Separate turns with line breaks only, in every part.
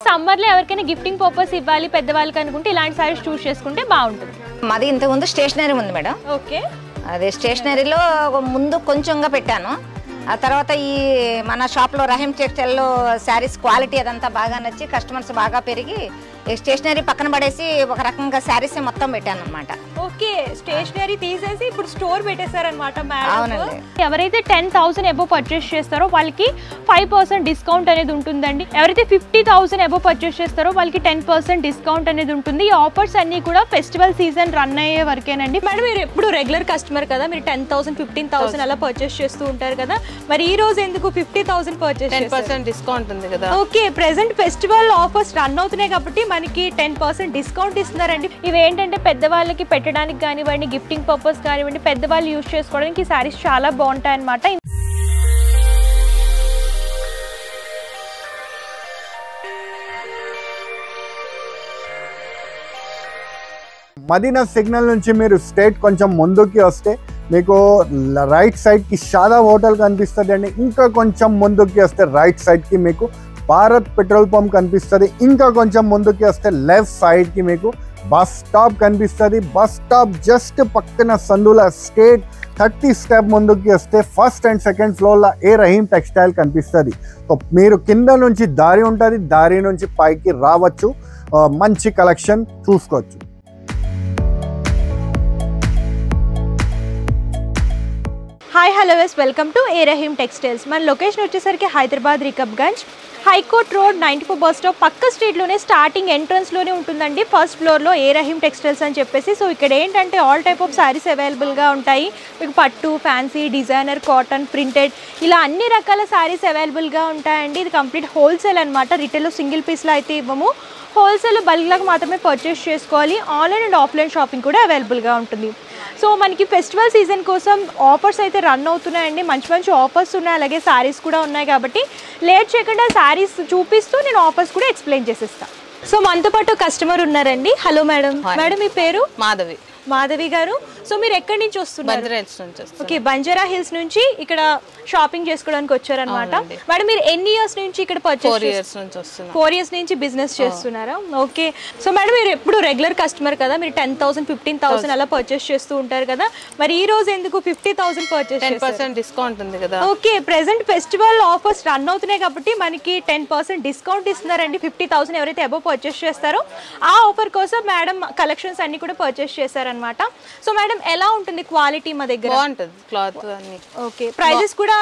Summer లో ఎవరికైనా gifting purpose ఇవ్వాలి పెద్దవాళ్ళకి అనుకుంటే ఇలాంటి సారీస్ చూస్ చేసుకుంటే బాగుంటుంది.
మాది ఇంతకు ముందు స్టేషనరీ ఉంది మేడం.
ఓకే,
అదే స్టేషనరీలో ముందు కొంచెంగా పెట్టాను. ఆ తర్వాత ఈ మన షాప్లో రహీం టెక్స్టైల్లో శారీస్ క్వాలిటీ అదంతా బాగా నచ్చి కస్టమర్స్ బాగా పెరిగి స్టేషనరీ పక్కన పడేసి ఒక రకంగా శారీస్ మొత్తం పెట్టాను అనమాట.
ఓకే, స్టేషనరీ తీసేసి ఇప్పుడు స్టోర్ పెట్టేశారనమాట మేడం.
అవునండి.
ఎవరైతే 10,000 అబోవ్ పర్చేస్ చేస్తారో వాళ్ళకి 5% డిస్కౌంట్ అనేది ఉంటుందండి. ఎవరైతే 50,000 అబోవ్ పర్చేస్ చేస్తారో వాళ్ళకి 10% డిస్కౌంట్ అనేది ఉంటుంది. ఈ ఆఫర్స్ అన్ని కూడా ఫెస్టివల్ సీజన్ రన్ అయ్యే వరకేనండి. మేడం మీరు ఎప్పుడు రెగ్యులర్ కస్టమర్ కదా, మీరు 10,000 15,000 అలా పర్చేస్ చేస్తూ ఉంటారు కదా, మరి ఈ రోజు ఎందుకు 50,000 పర్చేస్
10% డిస్కౌంట్ ఉంది కదా?
Okay, present festival offers run అవుతున్నాయి కాబట్టి మనకి 10% డిస్కౌంట్ ఇస్తున్నారండి. ఇవి ఏంటంటే పెద్దవాళ్ళకి పెట్టడానికి కానివ్వండి, గిఫ్టింగ్ పర్పస్ కానివ్వండి, పెద్దవాళ్ళు యూజ్ చేసుకోవడానికి ఈ సారీస్ చాలా బాగుంటాయి అన్నమాట.
మదీనా సిగ్నల్ నుంచి మీరు స్ట్రేట్ కొంచెం ముందుకి వస్తే మీకు రైట్ సైడ్కి షాదా హోటల్ కనిపిస్తుంది అండి. ఇంకా కొంచెం ముందుకి వస్తే రైట్ సైడ్కి మీకు భారత్ పెట్రోల్ పంప్ కనిపిస్తుంది. ఇంకా కొంచెం ముందుకి వస్తే లెఫ్ట్ సైడ్కి మీకు బస్ స్టాప్ కనిపిస్తుంది. బస్ స్టాప్ జస్ట్ పక్కన సందుల స్ట్రేట్ 30 స్టెప్ ముందుకి వస్తే ఫస్ట్ అండ్ సెకండ్ ఫ్లోర్లో ఏ రహీం టెక్స్టైల్ కనిపిస్తుంది. సో మీరు కింద నుంచి దారి ఉంటుంది, దారి నుంచి పైకి రావచ్చు, మంచి కలెక్షన్ చూసుకోవచ్చు.
Hi hello welcome to A Rahim textiles. మన లొకేషన్ వచ్చేసరికి Hyderabad Rikabganj high court road 94 bus stop పక్క స్ట్రీట్లోనే స్టార్టింగ్ ఎంట్రన్స్లోనే ఉంటుందండి. ఫస్ట్ ఫ్లోర్లో ఏ రహీం టెక్స్టైల్స్ అని చెప్పేసి. సో ఇక్కడ ఏంటంటే ఆల్ టైప్ ఆఫ్ శారీస్ అవైలబుల్గా ఉంటాయి. మీకు పట్టు, ఫ్యాన్సీ, డిజైనర్, కాటన్, ప్రింటెడ్ ఇలా అన్ని రకాల శారీస్ అవైలబుల్గా ఉంటాయండి. ఇది కంప్లీట్ హోల్సేల్ అనమాట. రిటైల్లో సింగిల్ పీస్లో అయితే ఇవ్వము, హోల్సేల్ బల్క్లకు మాత్రమే పర్చేస్ చేసుకోవాలి. ఆన్లైన్ అండ్ ఆఫ్లైన్ షాపింగ్ కూడా అవైలబుల్గా ఉంటుంది. సో మనకి ఫెస్టివల్ సీజన్ కోసం ఆఫర్స్ అయితే రన్ అవుతున్నాయండి. మంచి మంచి ఆఫర్స్ ఉన్నాయి, అలాగే శారీస్ కూడా ఉన్నాయి. కాబట్టి లేట్ చేయకుండా శారీస్ చూపిస్తూ నేను ఆఫర్స్ కూడా ఎక్స్ప్లెయిన్ చేసేస్తాను. సో మనతో పాటు కస్టమర్ ఉన్నారండి. Hello madam. మేడం మీ పేరు?
మాధవి.
మాధవి గారు, సో మీరు ఎక్కడి నుంచి వస్తున్నారు? ఓకే, బంజారా హిల్స్ నుంచి ఇక్కడ షాపింగ్ చేసుకోవడానికి వచ్చారనమాట. మేడం మీరు ఎన్ని ఇయర్స్ నుంచి ఇక్కడ పర్చేస్?
4 years నుంచి వస్తున్నారు.
4 years నుంచి బిజినెస్ చేస్తున్నారా? ఓకే, సో మేడం మీరు ఎప్పుడు రెగ్యులర్ కస్టమర్ కదా, మీరు 10,000 15,000 అలా పర్చేస్ చేస్తూ ఉంటారు కదా, మరి ఈ రోజు ఎందుకు 50,000 పర్చేస్?
10% డిస్కౌంట్ ఉంది కదా?
Okay, present festival offers run అవుతున్నాయి కాబట్టి మనకి 10% డిస్కౌంట్ ఇస్తున్నారండి. 50,000 ఎవరైతే అబోవ్ పర్చేస్ చేస్తారో ఆ ఆఫర్ కోసం మేడం కలెక్షన్స్ అన్ని కూడా పర్చేస్ చేశారనమాట. సో మేడం ఎలా ఉంటుంది క్వాలిటీ? మా దగ్గర
బాగుంటది క్లాత్ అన్ని.
ఓకే, ప్రైజెస్ కూడా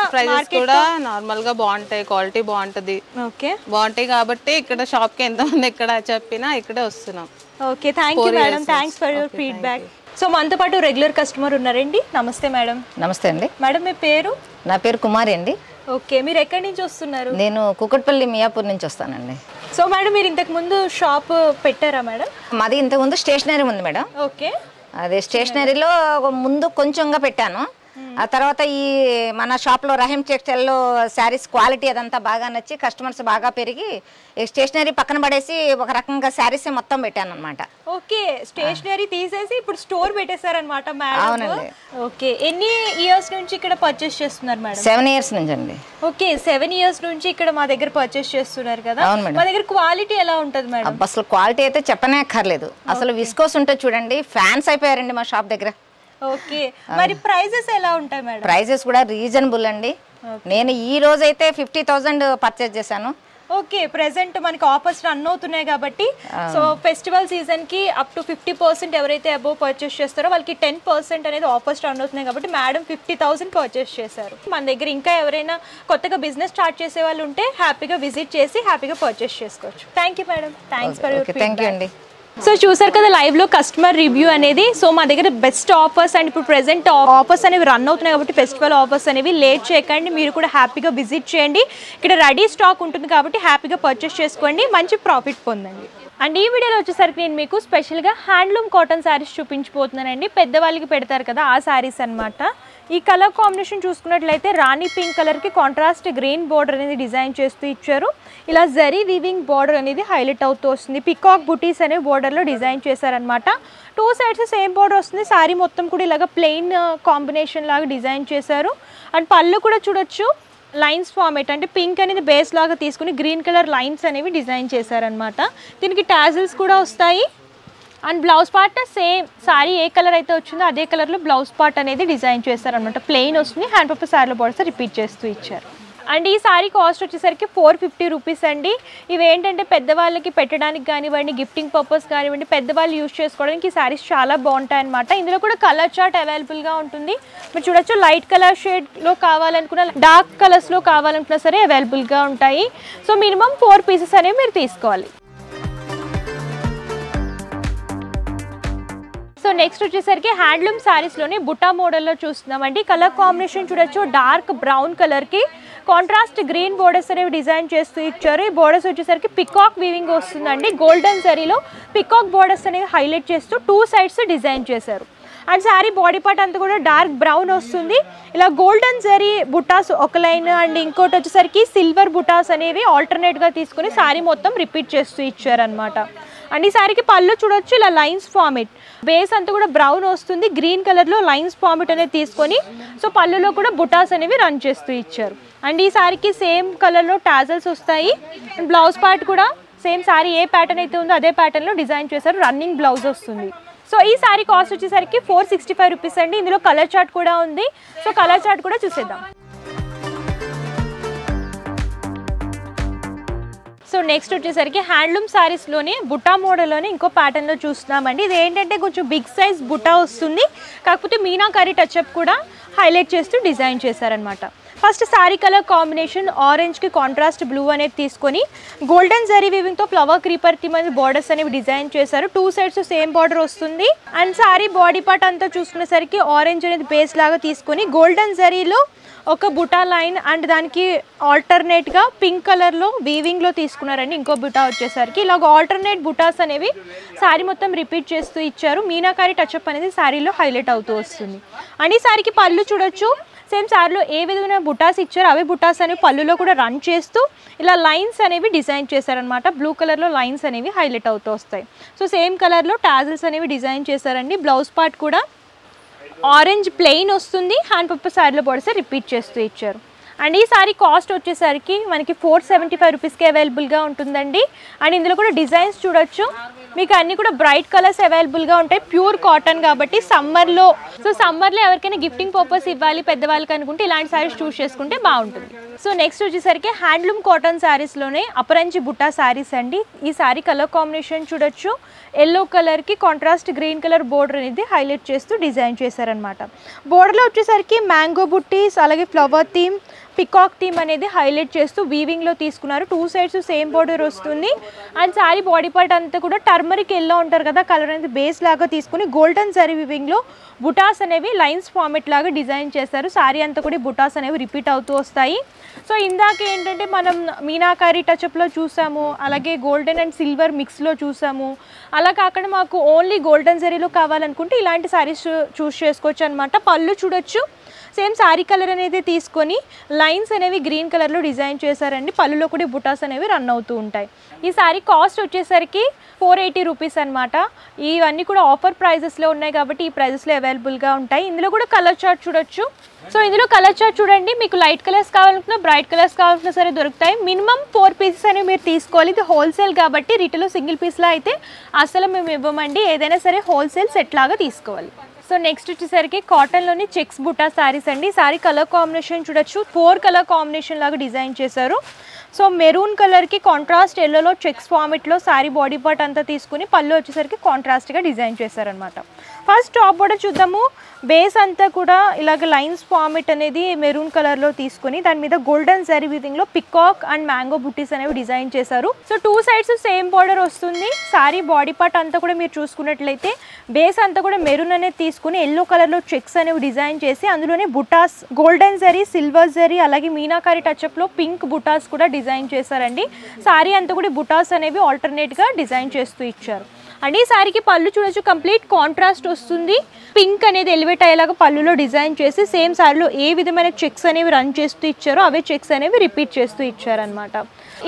నార్మల్ గా బాగుంటాయి, క్వాలిటీ బాగుంటది.
ఓకే,
బాగుంటాయి కాబట్టి ఇక్కడ షాప్ కి ఎంత మంది ఎక్కడ చెప్పినా ఇక్కడే వస్తున్నాం.
Okay, thank you madam, thanks for your feedback. So మనతో పాటు రెగ్యులర్ కస్టమర్ ఉన్నారండి. నమస్తే మేడం.
నమస్తే అండి.
మేడం మీ పేరు?
నా పేరు కుమారి అండి.
ఓకే, మీరు ఎక్కడి నుంచి వస్తున్నారు?
నేను కుకట్పల్లి మియాపూర్ నుంచి వస్తానండి.
సో మేడం మీరు ఇంతకు ముందు షాప్ పెట్టారా మేడం?
మాది ఇంతకు ముందు స్టేషనరీ ఉంది మేడం.
ఓకే,
అదే స్టేషనరీలో ముందు కొంచెంగా పెట్టాను. ఆ తర్వాత ఈ మన షాప్లో రహీం టెక్స్టైల్లో శారీస్ క్వాలిటీ అదంతా బాగా నచ్చి కస్టమర్స్ బాగా పెరిగి స్టేషనరీ పక్కన పడేసి ఒక రకంగా శారీస్ మొత్తం పెట్టాను అనమాట.
ఓకే, స్టేషనరీ తీసేసి ఇప్పుడు స్టోర్ పెట్టేశారనమాట మేడం.
అవునండి.
ఓకే, ఎన్ని ఇయర్స్ నుంచి ఇక్కడ పర్చేస్ చేస్తున్నారు మేడం?
7 years నుంచి అండి.
ఓకే, 7 years నుంచి ఇక్కడ మా దగ్గర పర్చేస్ చేస్తున్నారు కదా.
అవును మేడం.
మా దగ్గర క్వాలిటీ ఎలా ఉంటుంది మేడం?
అసలు క్వాలిటీ అయితే చెప్పనే అక్కర్లేదు. అసలు విస్కోస్ ఉంటుంది చూడండి, ఫ్యాన్స్ అయిపోయారండి మా షాప్ దగ్గర.
ఓకే, మరి ప్రైజెస్ ఎలా ఉంటాయి మేడం?
ప్రైజెస్ కూడా రీజనబుల్ అండి. నేను ఈ రోజైతే 50,000 పర్చేస్ చేశాను.
ఓకే, ప్రెసెంట్ మనకి ఆఫర్స్ రన్ అవుతున్నాయి కాబట్టి సో ఫెస్టివల్ సీజన్ కి అప్ టు 50% ఎవరైతే అబోవ్ పర్చేస్ చేస్తారో వాళ్ళకి 10% అనేది ఆఫర్స్ రన్ అవుతున్నాయి కాబట్టి మేడం 50,000 పర్చేస్ చేశారు. మన దగ్గర ఇంకా ఎవరైనా కొత్తగా బిజినెస్ స్టార్ట్ చేసే వాళ్ళు ఉంటే హ్యాపీగా విజిట్ చేసి హ్యాపీగా పర్చేస్ చేసుకోవచ్చు. Thank you madam, thanks for your
thank you అండి.
సో చూసారు కదా లైవ్ లో కస్టమర్ రివ్యూ అనేది. సో మా దగ్గర బెస్ట్ ఆఫర్స్ అండ్ ఇప్పుడు ప్రెసెంట్ ఆఫర్స్ అనేవి రన్ అవుతున్నాయి కాబట్టి ఫెస్టివల్ ఆఫర్స్ అనేవి లేట్ చేయకండి, మీరు కూడా హ్యాపీగా విజిట్ చేయండి. ఇక్కడ రెడీ స్టాక్ ఉంటుంది కాబట్టి హ్యాపీగా పర్చేస్ చేసుకోండి, మంచి ప్రాఫిట్ పొందండి. అండ్ ఈ వీడియోలో వచ్చేసరికి నేను మీకు స్పెషల్గా హ్యాండ్లూమ్ కాటన్ శారీస్ చూపించబోతున్నానండి. పెద్దవాళ్ళకి పెడతారు కదా ఆ శారీస్ అనమాట. ఈ కలర్ కాంబినేషన్ చూసుకున్నట్లయితే రాణి పింక్ కలర్కి కాంట్రాస్ట్ గ్రీన్ బార్డర్ అనేది డిజైన్ చేస్తూ ఇచ్చారు. ఇలా జరీ వీవింగ్ బార్డర్ అనేది హైలైట్ అవుతూ వస్తుంది. పికాక్ బుటీస్ అనే బార్డర్లో డిజైన్ చేశారనమాట. 2 sides సేమ్ బార్డర్ వస్తుంది. శారీ మొత్తం కూడా ఇలాగ ప్లెయిన్ కాంబినేషన్ లాగా డిజైన్ చేశారు. అండ్ పళ్ళు కూడా చూడొచ్చు లైన్స్ ఫార్మేట్ అంటే పింక్ అనేది బేస్ లాగా తీసుకుని గ్రీన్ కలర్ లైన్స్ అనేవి డిజైన్ చేశారనమాట. దీనికి టాజిల్స్ కూడా వస్తాయి. And blouse part same sorry A colour అయితే వచ్చిందో అదే కలర్లో బ్లౌజ్ పార్ట్ అనేది డిజైన్ చేశారనమాట. ప్లెయిన్ వస్తుంది, హ్యాండ్ పర్పస్ శారీలో బార్డర్స్ రిపీట్ చేస్తూ ఇచ్చారు. అండ్ ఈ సారీ కాస్ట్ వచ్చేసరికి 450 రూపీస్ అండి. ఇవి ఏంటంటే పెద్దవాళ్ళకి పెట్టడానికి కానివ్వండి, గిఫ్టింగ్ పర్పస్ కానివ్వండి, పెద్దవాళ్ళు యూజ్ చేసుకోవడానికి ఈ సారీస్ చాలా బాగుంటాయి అనమాట. ఇందులో కూడా కలర్ చార్ట్ అవైలబుల్గా ఉంటుంది. మీరు చూడొచ్చు, లైట్ కలర్ షేడ్లో కావాలనుకున్న, డార్క్ కలర్స్లో కావాలనుకున్నా సరే అవైలబుల్గా ఉంటాయి. సో మినిమం 4 పీసెస్ అనేవి మీరు తీసుకోవాలి. సో నెక్స్ట్ వచ్చేసరికి హ్యాండ్లూమ్ శారీస్లోనే బుట్టా మోడల్లో చూస్తున్నామండి. కలర్ కాంబినేషన్ చూడొచ్చు, డార్క్ బ్రౌన్ కలర్కి కాంట్రాస్ట్ గ్రీన్ బోర్డర్స్ అనేవి డిజైన్ చేస్తూ ఇచ్చారు. ఈ బోర్డర్స్ వచ్చేసరికి పికాక్ వీవింగ్ వస్తుందండి. గోల్డెన్ జరీలో పికాక్ బోర్డర్స్ అనేవి హైలైట్ చేస్తూ 2 సైడ్స్ డిజైన్ చేశారు. అండ్ శారీ బాడీ పార్ట్ అంతా కూడా డార్క్ బ్రౌన్ వస్తుంది. ఇలా గోల్డెన్ జరీ బుటాస్ ఒక లైన్ అండ్ ఇంకోటి వచ్చేసరికి సిల్వర్ బుటాస్ అనేవి ఆల్టర్నేట్గా తీసుకుని శారీ మొత్తం రిపీట్ చేస్తూ ఇచ్చారనమాట. అండ్ ఈ శారీకి పళ్ళు చూడొచ్చు, ఇలా లైన్స్ ఫార్మేట్ బేస్ అంతా కూడా బ్రౌన్ వస్తుంది, గ్రీన్ కలర్లో లైన్స్ ఫార్మేట్ అనేది తీసుకొని సో పళ్ళులో కూడా బుటాస్ అనేవి రన్ చేస్తూ ఇచ్చారు. అండ్ ఈ శారీకి సేమ్ కలర్లో టాజల్స్ వస్తాయి. అండ్ బ్లౌజ్ పార్ట్ కూడా సేమ్ శారీ ఏ ప్యాటర్న్ అయితే ఉందో అదే ప్యాటర్న్లో డిజైన్ చేశారు. రన్నింగ్ బ్లౌజ్ వస్తుంది. సో ఈ శారీ కాస్ట్ వచ్చేసరికి 465 రూపీస్ అండి. ఇందులో కలర్ చార్ట్ కూడా ఉంది. సో కలర్ చార్ట్ కూడా చూసేద్దాం. సో నెక్స్ట్ వచ్చేసరికి హ్యాండ్లూమ్ శారీస్లోనే బుట్టా మోడల్లోనే ఇంకో ప్యాటర్న్లో చూస్తున్నామండి. ఇది ఏంటంటే కొంచెం బిగ్ సైజ్ బుట్టా వస్తుంది, కాకపోతే మీనాకారి టచ్అప్ కూడా హైలైట్ చేస్తూ డిజైన్ చేశారనమాట. ఫస్ట్ శారీ కలర్ కాంబినేషన్ ఆరెంజ్కి కాంట్రాస్ట్ బ్లూ అనేది తీసుకొని గోల్డెన్ జరీ వీవింగ్తో ఫ్లవర్ క్రీపర్కి మంది బార్డర్స్ అనేవి డిజైన్ చేశారు. 2 సైడ్స్ సేమ్ బార్డర్ వస్తుంది. అండ్ శారీ బాడీ పార్ట్ అంతా చూసుకునేసరికి ఆరెంజ్ అనేది బేస్ లాగా తీసుకొని గోల్డెన్ జరీలో ఒక బుటా లైన్ అండ్ దానికి ఆల్టర్నేట్గా పింక్ కలర్లో వీవింగ్లో తీసుకున్నారండి. ఇంకో బుటా వచ్చేసరికి ఇలాగ ఆల్టర్నేట్ బుటాస్ అనేవి శారీ మొత్తం రిపీట్ చేస్తూ ఇచ్చారు. మీనాకారి టచ్అప్ అనేది శారీలో హైలైట్ అవుతూ వస్తుంది. అండ్ ఈ శారీకి పళ్ళు చూడొచ్చు, సేమ్ శారీలో ఏ విధమైన బుటాస్ ఇచ్చారో అవే బుటాస్ అనేవి పళ్ళులో కూడా రన్ చేస్తూ ఇలా లైన్స్ అనేవి డిజైన్ చేశారనమాట. బ్లూ కలర్లో లైన్స్ అనేవి హైలైట్ అవుతూ వస్తాయి. సో సేమ్ కలర్లో టాజిల్స్ అనేవి డిజైన్ చేశారండి. బ్లౌజ్ పార్ట్ కూడా ఆరెంజ్ ప్లెయిన్ వస్తుంది, హ్యాండ్ పర్పస్ శారీలో బార్డర్స్ రిపీట్ చేస్తూ ఇచ్చారు. అండ్ ఈ సారీ కాస్ట్ వచ్చేసరికి మనకి 475 రూపీస్కి అవైలబుల్గా ఉంటుందండి. అండ్ ఇందులో కూడా డిజైన్స్ చూడొచ్చు, మీకు అన్నీ కూడా బ్రైట్ కలర్స్ అవైలబుల్గా ఉంటాయి. ప్యూర్ కాటన్ కాబట్టి సమ్మర్లో ఎవరికైనా గిఫ్టింగ్ పర్పస్ ఇవ్వాలి పెద్దవాళ్ళకి అనుకుంటే ఇలాంటి శారీస్ చూస్ చేసుకుంటే బాగుంటుంది. సో నెక్స్ట్ వచ్చేసరికి హ్యాండ్లూమ్ కాటన్ శారీస్లోనే అపరంజి బుట్టా శారీస్ అండి. ఈ శారీ కలర్ కాంబినేషన్ చూడొచ్చు, ఎల్లో కలర్కి కాంట్రాస్ట్ గ్రీన్ కలర్ బోర్డర్ అనేది హైలైట్ చేస్తూ డిజైన్ చేశారనమాట. బోర్డర్లో వచ్చేసరికి మ్యాంగో బుట్టీస్ అలాగే ఫ్లవర్ థీమ్, పికాక్ థీమ్ అనేది హైలైట్ చేస్తూ వీవింగ్లో తీసుకున్నారు. 2 సైడ్స్ సేమ్ బోర్డర్ వస్తుంది. అండ్ శారీ బాడీ పార్ట్ అంతా కూడా టర్మరిక్ ఎల్లో ఉంటారు కదా, కలర్ అనేది బేస్ లాగా తీసుకుని గోల్డెన్ జరీ వీవింగ్లో బుటాస్ అనేవి లైన్స్ ఫార్మేట్ లాగా డిజైన్ చేశారు. శారీ అంతా కూడా బుటాస్ అనేవి రిపీట్ అవుతూ వస్తాయి. సో ఇందాక ఏంటంటే మనం మీనాకారి టచ్అప్లో చూసాము, అలాగే గోల్డెన్ అండ్ సిల్వర్ మిక్స్లో చూసాము. అలా కాకుండా మాకు ఓన్లీ గోల్డెన్ జరీలో కావాలనుకుంటే ఇలాంటి శారీస్ చూస్ చేసుకోవచ్చు అనమాట. పళ్ళు చూడొచ్చు, సేమ్ శారీ కలర్ అనేది తీసుకొని లైన్స్ అనేవి గ్రీన్ కలర్లో డిజైన్ చేశారండి. పళ్ళులో కూడా బుటాస్ అనేవి రన్ అవుతూ ఉంటాయి. ఈ శారీ కాస్ట్ వచ్చేసరికి 480 రూపీస్ అనమాట. ఇవన్నీ కూడా ఆఫర్ ప్రైజెస్లో ఉన్నాయి కాబట్టి ఈ ప్రైజెస్లో అవైలబుల్గా ఉంటాయి. ఇందులో కూడా కలర్ చార్ట్ చూడొచ్చు. సో ఇందులో కలర్ చార్ట్ చూడండి, మీకు లైట్ కలర్స్ కావాలనుకున్నా బ్రైట్ కలర్స్ కావాలన్నా సరే దొరుకుతాయి. మినిమం 4 పీసెస్ అనేవి మీరు తీసుకోవాలి. ఇది హోల్సేల్ కాబట్టి రిటైల్లో సింగిల్ పీస్లో అయితే అసలు మేము ఇవ్వమండి. ఏదైనా సరే హోల్సేల్ సెట్ లాగా తీసుకోవాలి. సో నెక్స్ట్ వచ్చేసరికి కాటన్లోని చెక్స్ బుట్టా శారీస్ అండి. శారీ కలర్ కాంబినేషన్ చూడొచ్చు, 4 కలర్ కాంబినేషన్ లాగా డిజైన్ చేశారు. సో మెరూన్ కలర్కి కాంట్రాస్ట్ ఎల్లోలో చెక్స్ ఫార్మెట్లో శారీ బాడీ పార్ట్ అంతా తీసుకుని పళ్ళు వచ్చేసరికి కాంట్రాస్ట్గా డిజైన్ చేశారనమాట. ఫస్ట్ టాప్ బోర్డర్ చూద్దాము. బేస్ అంతా కూడా ఇలాగ లైన్స్ ఫార్మెట్ అనేది మెరూన్ కలర్లో తీసుకుని దాని మీద గోల్డెన్ జరీ వీవింగ్లో పికాక్ అండ్ మ్యాంగో బుట్టీస్ అనేవి డిజైన్ చేశారు. సో 2 సైడ్స్ సేమ్ బార్డర్ వస్తుంది. శారీ బాడీ పార్ట్ అంతా కూడా మీరు చూసుకున్నట్లయితే బేస్ అంతా కూడా మెరూన్ అనేది తీసుకుని ఎల్లో కలర్లో చెక్స్ అనేవి డిజైన్ చేసి అందులోనే బుటాస్ గోల్డెన్ జరీ, సిల్వర్ జరీ అలాగే మీనాకారి టచ్అప్లో పింక్ బుటాస్ కూడా డిజైన్ చేశారండి. శారీ అంతా కూడా బుటాస్ అనేవి ఆల్టర్నేట్గా డిజైన్ చేస్తూ ఇచ్చారు. అండ్ ఈ శారీకి పళ్ళు చూడొచ్చు కంప్లీట్ కాంట్రాస్ట్ వస్తుంది. పింక్ అనేది ఎలివేట్ అయ్యేలాగా పళ్ళులో డిజైన్ చేసి సేమ్ శారీలో ఏ విధమైన చెక్స్ అనేవి రన్ చేస్తూ ఇచ్చారో అవే చెక్స్ అనేవి రిపీట్ చేస్తూ ఇచ్చారనమాట.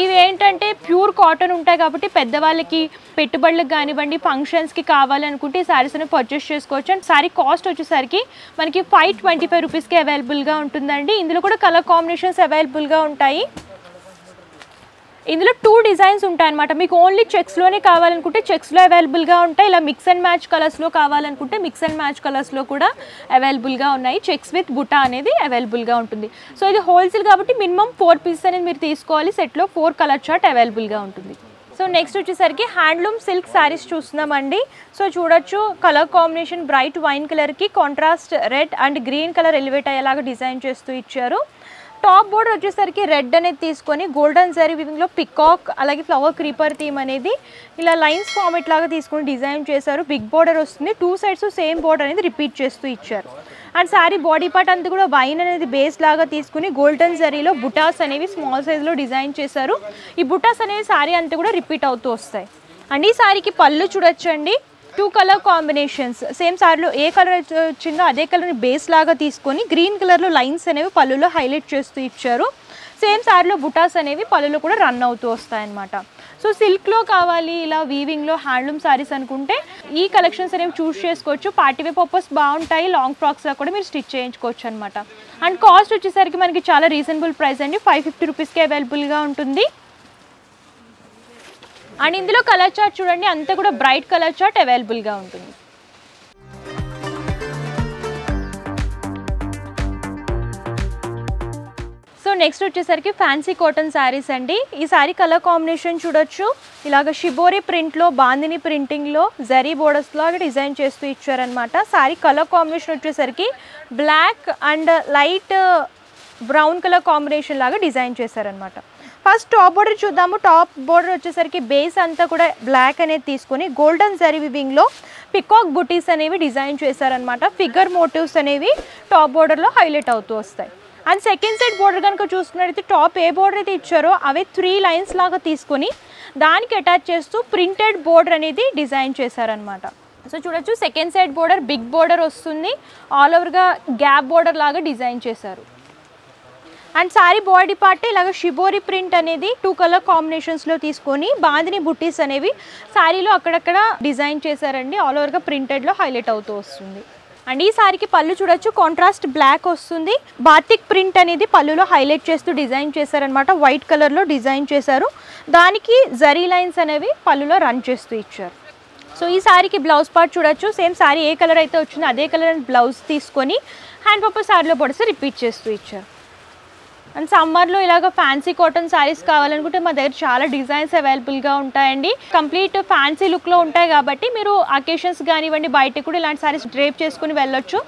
ఇవి ఏంటంటే ప్యూర్ కాటన్ ఉంటాయి కాబట్టి పెద్దవాళ్ళకి పెట్టుబడులకు కానివ్వండి ఫంక్షన్స్కి కావాలి అనుకుంటే ఈ శారీస్ అనేవి పర్చేస్ చేసుకోవచ్చు. అండ్ శారీ కాస్ట్ వచ్చేసరికి మనకి 525 రూపీస్కి అవైలబుల్గా ఉంటుందండి. ఇందులో కూడా కలర్ కాంబినేషన్స్ అవైలబుల్గా ఉంటాయి. ఇందులో 2 డిజైన్స్ ఉంటాయి అనమాట. మీకు ఓన్లీ చెక్స్లోనే కావాలనుకుంటే చెక్స్లో అవైలబుల్గా ఉంటాయి. ఇలా మిక్స్ అండ్ మ్యాచ్ కలర్స్లో కావాలనుకుంటే మిక్స్ అండ్ మ్యాచ్ కలర్స్లో కూడా అవైలబుల్గా ఉన్నాయి. చెక్స్ విత్ బుటా అనేది అవైలబుల్గా ఉంటుంది. సో ఇది హోల్సేల్ కాబట్టి మినిమం 4 పీసెస్ అనేది మీరు తీసుకోవాలి. సెట్లో 4 కలర్ చార్ట్ అవైలబుల్గా ఉంటుంది. సో నెక్స్ట్ వచ్చేసరికి హ్యాండ్లూమ్ సిల్క్ శారీస్ చూస్తున్నామండి. సో చూడొచ్చు కలర్ కాంబినేషన్ బ్రైట్ వైన్ కలర్కి contrast red and green colour elevate అయ్యేలాగా డిజైన్ చేస్తూ ఇచ్చారు. టాప్ బోర్డర్ వచ్చేసరికి రెడ్ అనేది తీసుకొని గోల్డెన్ జరీ వీవింగ్లో పికాక్ అలాగే ఫ్లవర్ క్రీపర్ థీమ్ అనేది ఇలా లైన్స్ ఫార్మేట్ లాగా తీసుకొని డిజైన్ చేశారు. బిగ్ బోర్డర్ వస్తుంది. 2 సైడ్స్ సేమ్ బోర్డర్ అనేది రిపీట్ చేస్తూ ఇచ్చారు. అండ్ శారీ బాడీ పార్ట్ అంతా కూడా వైన్ అనేది బేస్ లాగా తీసుకుని గోల్డెన్ జరీలో బుటాస్ అనేవి స్మాల్ సైజ్లో డిజైన్ చేశారు. ఈ బుటాస్ అనేవి శారీ అంతా కూడా రిపీట్ అవుతూ వస్తాయి. అండ్ ఈ శారీకి పళ్ళు చూడొచ్చండి. 2 కలర్ కాంబినేషన్స్ సేమ్ శారీలో ఏ కలర్ వచ్చిందో అదే కలర్ని బేస్ లాగా తీసుకొని గ్రీన్ కలర్లో లైన్స్ అనేవి పళ్ళులో హైలైట్ చేస్తూ ఇచ్చారు. సేమ్ శారీలో బుటాస్ అనేవి పళ్ళులో కూడా రన్ అవుతూ వస్తాయన్నమాట. సో సిల్క్లో కావాలి ఇలా వీవింగ్లో హ్యాండ్లూమ్ శారీస్ అనుకుంటే ఈ కలెక్షన్స్ అనేవి చూస్ చేసుకోవచ్చు. పార్టీవేర్ పర్పస్ బాగుంటాయి. లాంగ్ ఫ్రాక్స్లో కూడా మీరు స్టిచ్ చేయించుకోవచ్చు అనమాట. అండ్ కాస్ట్ వచ్చేసరికి మనకి చాలా రీజనబుల్ ప్రైస్ అండి. 550 రూపీస్కి అవైలబుల్గా ఉంటుంది. అండ్ ఇందులో కలర్ చార్ట్ చూడండి అంతా కూడా బ్రైట్ కలర్ చార్ట్ అవైలబుల్గా ఉంటుంది. సో నెక్స్ట్ వచ్చేసరికి ఫ్యాన్సీ కాటన్ శారీస్ అండి. ఈ శారీ కలర్ కాంబినేషన్ చూడొచ్చు. ఇలాగ షిబోరి ప్రింట్లో బాందిని ప్రింటింగ్లో జరీ బోర్డర్స్ లాగా డిజైన్ చేస్తూ ఇచ్చారనమాట. శారీ కలర్ కాంబినేషన్ వచ్చేసరికి black and light brown colour combination లాగా డిజైన్ చేశారనమాట. ఫస్ట్ టాప్ బోర్డర్ చూద్దాము. టాప్ బోర్డర్ వచ్చేసరికి బేస్ అంతా కూడా బ్లాక్ అనేది తీసుకొని గోల్డెన్ జరీ వివింగ్లో పికాక్ బుటీస్ అనేవి డిజైన్ చేశారనమాట. ఫిగర్ మోటివ్స్ అనేవి టాప్ బోర్డర్లో హైలైట్ అవుతూ వస్తాయి. అండ్ సెకండ్ సైడ్ బోర్డర్ కనుక చూసుకున్నట్టయితే టాప్ ఏ బోర్డర్ అయితే ఇచ్చారో అవే 3 లైన్స్ లాగా తీసుకొని దానికి అటాచ్ చేస్తూ ప్రింటెడ్ బోర్డర్ అనేది డిజైన్ చేశారనమాట. సో చూడొచ్చు second side border big border వస్తుంది. ఆల్ ఓవర్గా గ్యాప్ బోర్డర్ లాగా డిజైన్ చేశారు. అండ్ శారీ బాడీ పార్ట్ ఇలాగ షిబోరి ప్రింట్ అనేది 2 కలర్ కాంబినేషన్స్లో తీసుకొని బాందిని బుట్టీస్ అనేవి శారీలో అక్కడక్కడ డిజైన్ చేశారండి. ఆల్ ఓవర్గా ప్రింటెడ్లో హైలైట్ అవుతూ వస్తుంది. అండ్ ఈ శారీకి పళ్ళు చూడొచ్చు కాంట్రాస్ట్ బ్లాక్ వస్తుంది. బాతిక్ ప్రింట్ అనేది పళ్ళులో హైలైట్ చేస్తూ డిజైన్ చేశారనమాట. వైట్ కలర్లో డిజైన్ చేశారు. దానికి జరీ లైన్స్ అనేవి పళ్ళులో రన్ చేస్తూ ఇచ్చారు. సో ఈ శారీకి బ్లౌజ్ పార్ట్ చూడొచ్చు. సేమ్ శారీ ఏ కలర్ అయితే వచ్చిందో అదే కలర్ బ్లౌజ్ తీసుకొని హ్యాండ్ పర్పస్ శారీలో పొడిసి రిపీట్ చేస్తూ ఇచ్చారు. అండ్ సమ్మర్లో ఇలాగ ఫ్యాన్సీ కాటన్ శారీస్ కావాలనుకుంటే మా దగ్గర చాలా డిజైన్స్ అవైలబుల్గా ఉంటాయండి. కంప్లీట్ ఫ్యాన్సీ లుక్లో ఉంటాయి కాబట్టి మీరు అకేషన్స్ కానివ్వండి బయటకు కూడా ఇలాంటి శారీస్ డ్రేప్ చేసుకుని వెళ్ళొచ్చు.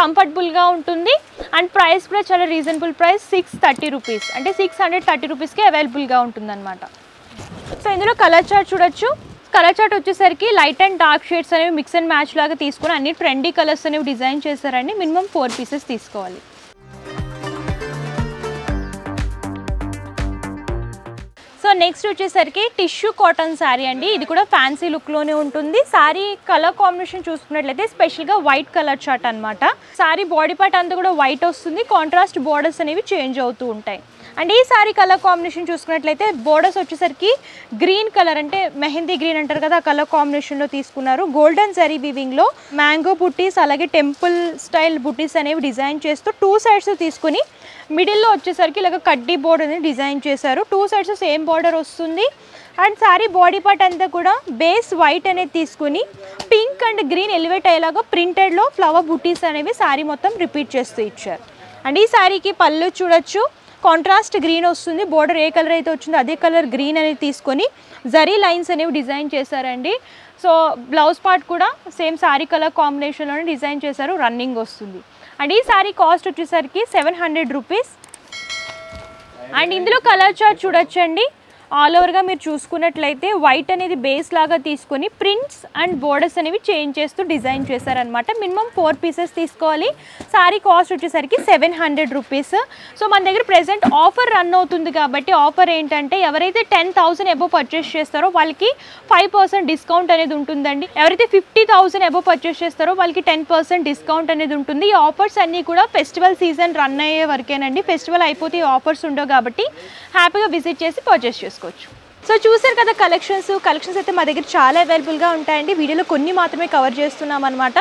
కంఫర్టబుల్గా ఉంటుంది. అండ్ ప్రైస్ కూడా చాలా రీజనబుల్ ప్రైస్ 630 రూపీస్ అంటే 630 రూపీస్కి అవైలబుల్గా ఉంటుందన్నమాట. సో ఇందులో కలర్ చార్ట్ చూడొచ్చు. కలర్ చార్ట్ వచ్చేసరికి లైట్ అండ్ డార్క్ షేడ్స్ అనేవి మిక్స్ అండ్ మ్యాచ్ లాగా తీసుకుని అన్ని ట్రెండీ కలర్స్ అనేవి డిజైన్ చేశారండి. మినిమం 4 పీసెస్ తీసుకోవాలి. సో నెక్స్ట్ వచ్చేసరికి టిష్యూ కాటన్ శారీ అండి. ఇది కూడా ఫ్యాన్సీ లుక్లోనే ఉంటుంది. శారీ కలర్ కాంబినేషన్ చూసుకున్నట్లయితే స్పెషల్గా వైట్ కలర్ చార్ట్ అనమాట. శారీ బాడీ పార్ట్ అంతా కూడా వైట్ వస్తుంది. కాంట్రాస్ట్ బోర్డర్స్ అనేవి చేంజ్ అవుతూ ఉంటాయి. అండ్ ఈ శారీ కలర్ కాంబినేషన్ చూసుకున్నట్లయితే బోర్డర్స్ వచ్చేసరికి గ్రీన్ కలర్ అంటే మెహందీ గ్రీన్ అంటారు కదా ఆ కలర్ కాంబినేషన్లో తీసుకున్నారు. గోల్డెన్ జరీ వీవింగ్లో మ్యాంగో బుట్టీస్ అలాగే టెంపుల్ స్టైల్ బుట్టీస్ అనేవి డిజైన్ చేస్తూ 2 సైడ్స్ తీసుకుని మిడిల్లో వచ్చేసరికి ఇలాగ కడ్డీ బోర్డర్ అనేది డిజైన్ చేశారు. 2 సైడ్స్ సేమ్ బార్డర్ వస్తుంది. అండ్ శారీ బాడీ పార్ట్ అంతా కూడా బేస్ వైట్ అనేది తీసుకుని పింక్ అండ్ గ్రీన్ ఎలివేట్ అయ్యేలాగా ప్రింటెడ్లో ఫ్లవర్ బుట్టీస్ అనేవి శారీ మొత్తం రిపీట్ చేస్తూ ఇచ్చారు. అండ్ ఈ శారీకి పళ్ళు చూడొచ్చు. కాంట్రాస్ట్ గ్రీన్ వస్తుంది. బోర్డర్ ఏ కలర్ అయితే వచ్చిందో అదే కలర్ గ్రీన్ అనేది తీసుకొని జరీ లైన్స్ అనేవి డిజైన్ చేశారండి. సో బ్లౌజ్ పార్ట్ కూడా సేమ్ శారీ కలర్ కాంబినేషన్లోనే డిజైన్ చేశారు. రన్నింగ్ వస్తుంది. అండ్ ఈ శారీ కాస్ట్ వచ్చేసరికి 700 రూపీస్. అండ్ ఇందులో కలర్ చార్ట్ చూడొచ్చండి. ఆల్ ఓవర్గా మీరు చూసుకున్నట్లయితే వైట్ అనేది బేస్ లాగా తీసుకొని ప్రింట్స్ అండ్ బోర్డర్స్ అనేవి చేంజ్ చేస్తూ డిజైన్ చేశారనమాట. మినిమం 4 పీసెస్ తీసుకోవాలి. సారీ కాస్ట్ వచ్చేసరికి 700 రూపీస్. సో మన దగ్గర ప్రెజెంట్ ఆఫర్ రన్ అవుతుంది కాబట్టి ఆఫర్ ఏంటంటే ఎవరైతే 10,000 అబోవ్ పర్చేస్ చేస్తారో వాళ్ళకి 5% డిస్కౌంట్ అనేది ఉంటుందండి. ఎవరైతే 50,000 అబోవ్ పర్చేస్ చేస్తారో వాళ్ళకి 10% డిస్కౌంట్ అనేది ఉంటుంది. ఈ ఆఫర్స్ అన్నీ కూడా ఫెస్టివల్ సీజన్ రన్ అయ్యే వరకేనండి. ఫెస్టివల్ అయిపోతే ఈ ఆఫర్స్ ఉండవు కాబట్టి హ్యాపీగా విజిట్ చేసి పర్చేస్ చేసుకోవచ్చు. సో చూసారు కదా కలెక్షన్స్ అయితే మా దగ్గర చాలా అవైలబుల్గా ఉంటాయండి. వీడియోలో కొన్ని మాత్రమే కవర్ చేస్తున్నాం అనమాట.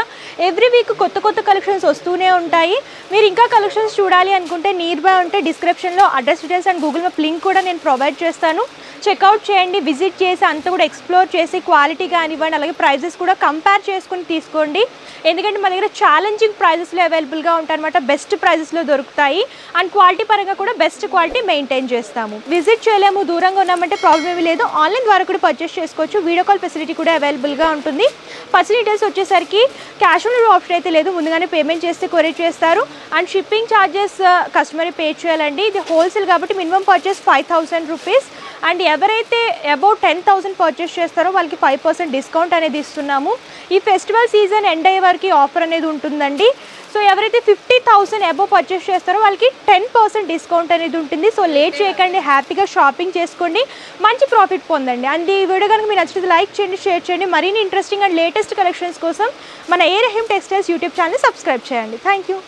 ఎవ్రీ వీక్ కొత్త కలెక్షన్స్ వస్తూనే ఉంటాయి. మీరు ఇంకా కలెక్షన్స్ చూడాలి అనుకుంటే నియర్ బై ఉంటే డిస్క్రిప్షన్లో address details and Google map link కూడా నేను ప్రొవైడ్ చేస్తాను. చెక్అవుట్ చేయండి, విజిట్ చేసి అంతా కూడా ఎక్స్ప్లోర్ చేసి క్వాలిటీ కానివ్వండి అలాగే ప్రైజెస్ కూడా కంపేర్ చేసుకుని తీసుకోండి. ఎందుకంటే మన దగ్గర ఛాలెంజింగ్ ప్రైజెస్లో అవైలబుల్గా ఉంటాయి అనమాట. బెస్ట్ ప్రైజెస్లో దొరుకుతాయి అండ్ క్వాలిటీ పరంగా కూడా బెస్ట్ క్వాలిటీ మెయింటైన్ చేస్తాము. విజిట్ చేయలేము, దూరంగా ఉన్నామంటే ప్రాబ్లం ఏమీ లేదు. ఆన్లైన్ ద్వారా కూడా పర్చేస్ చేసుకోవచ్చు. వీడియో కాల్ ఫెసిలిటీ కూడా అవైలబుల్గా ఉంటుంది. పర్సనల్ డీటెయిల్స్ వచ్చేసరికి క్యాష్ ఆన్ డెలివరీ ఆప్షన్ అయితే లేదు, ముందుగానే పేమెంట్ చేస్తే కొరియర్ చేస్తారు. And shipping charges customer pay చేయాలండి. ఇది హోల్సేల్ కాబట్టి మినిమం పర్చేస్ 5,000 రూపీస్. అండ్ ఎవరైతే అబౌట్ 10,000 పర్చేస్ చేస్తారో వాళ్ళకి 5% డిస్కౌంట్ అనేది ఇస్తున్నాము. ఈ ఫెస్టివల్ సీజన్ ఎండ్ అయ్యే వరకు ఆఫర్ అనేది ఉంటుందండి. సో ఎవరైతే 50,000 అబోవ్ పర్చేస్ చేస్తారో వాళ్ళకి 10% డిస్కౌంట్ అనేది ఉంటుంది. సో లేట్ చేయకండి, హ్యాపీగా షాపింగ్ చేసుకోండి, మంచి ప్రాఫిట్ పొందండి. అండ్ ఈ వీడియో కనుక మీరు నచ్చితే లైక్ చేయండి, షేర్ చేయండి. మరిన్ని ఇంట్రెస్టింగ్ అండ్ లేటెస్ట్ కలెక్షన్స్ కోసం మన A Rahim textiles YouTube channel subscribe చేయండి. Thank you.